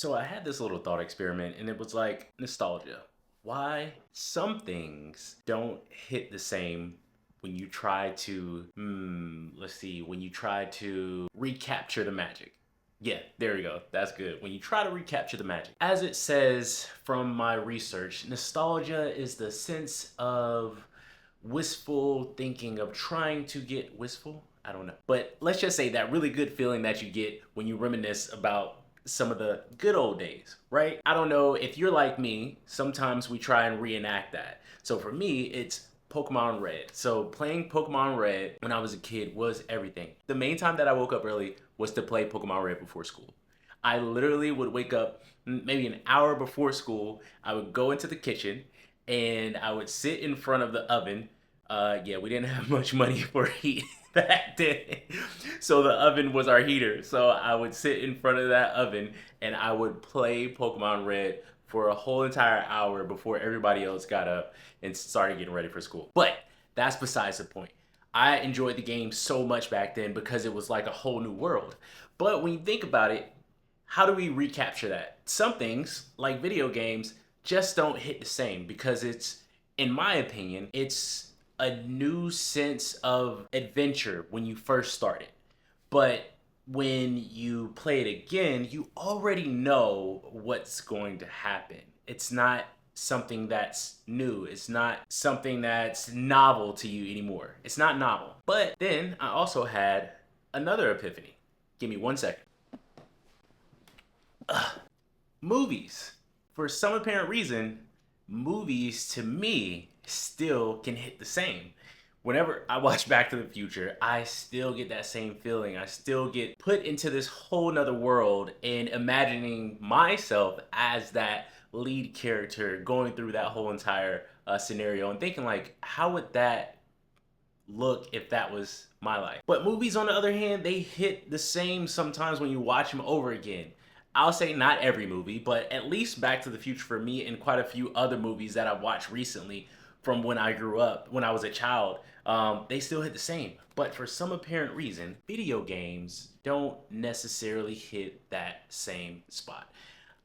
So I had this little thought experiment and it was like nostalgia. Why some things don't hit the same when you try to, let's see, when you try to recapture the magic. Yeah, there we go. That's good. When you try to recapture the magic. As it says from my research, nostalgia is the sense of wistful thinking of trying to get wistful. I don't know. But let's just say that really good feeling that you get when you reminisce about some of the good old days, right? I don't know if you're like me, sometimes we try and reenact that. So for me, it's Pokemon Red. So playing Pokemon Red when I was a kid was everything. The main time that I woke up early was to play Pokemon Red before school. I literally would wake up maybe an hour before school. I would go into the kitchen and I would sit in front of the oven. Yeah, we didn't have much money for heat back then. So the oven was our heater. So I would sit in front of that oven and I would play Pokemon Red for a whole entire hour before everybody else got up and started getting ready for school. But that's besides the point. I enjoyed the game so much back then because it was like a whole new world. But when you think about it, how do we recapture that? Some things, like video games, just don't hit the same because it's, in my opinion, it's a new sense of adventure when you first start it. But when you play it again, you already know what's going to happen. It's not something that's new. It's not something that's novel to you anymore. It's not novel. But then I also had another epiphany. Give me 1 second. Movies. For some apparent reason, movies to me still can hit the same. Whenever I watch Back to the Future, I still get that same feeling. I still get put into this whole nother world and imagining myself as that lead character going through that whole entire scenario and thinking like, how would that look if that was my life? But movies, on the other hand, they hit the same sometimes when you watch them over again. I'll say not every movie, but at least Back to the Future for me and quite a few other movies that I've watched recently from when I grew up, when I was a child, they still hit the same. But for some apparent reason, video games don't necessarily hit that same spot.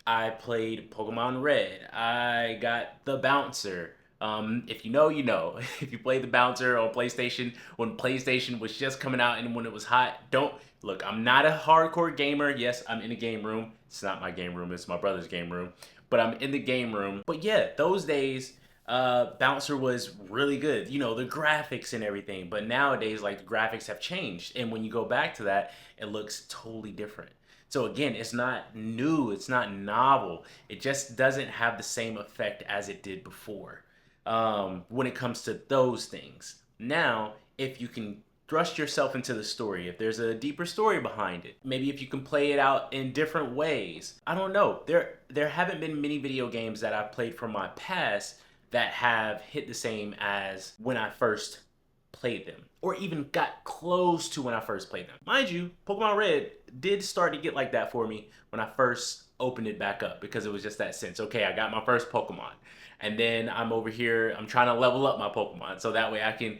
I played Pokemon Red. I got the Bouncer. If you know, you know. If you played the Bouncer on PlayStation when PlayStation was just coming out and when it was hot, don't look. I'm not a hardcore gamer. Yes, I'm in a game room. It's not my game room. It's my brother's game room. But I'm in the game room. But yeah, those days, Bouncer was really good. You know, the graphics and everything. But nowadays, like the graphics have changed, and when you go back to that, it looks totally different. So again, it's not new, it's not novel. It just doesn't have the same effect as it did before when it comes to those things. Now, if you can thrust yourself into the story, if there's a deeper story behind it, maybe if you can play it out in different ways. I don't know. There haven't been many video games that I've played from my past that have hit the same as when I first played them, or even got close to when I first played them. Mind you, Pokemon Red did start to get like that for me when I first opened it back up because it was just that sense. Okay, I got my first Pokemon, and then I'm over here, I'm trying to level up my Pokemon so that way I can,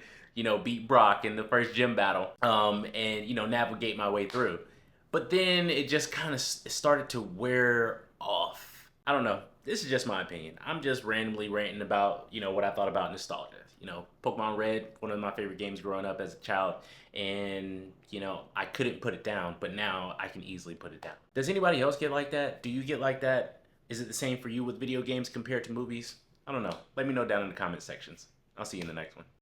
beat Brock in the first gym battle, and navigate my way through. But then it just kind of started to wear off. I don't know. This is just my opinion. I'm just randomly ranting about, what I thought about nostalgia. Pokemon Red, one of my favorite games growing up as a child, and, I couldn't put it down, but now I can easily put it down. Does anybody else get like that? Do you get like that? Is it the same for you with video games compared to movies? I don't know. Let me know down in the comment sections. I'll see you in the next one.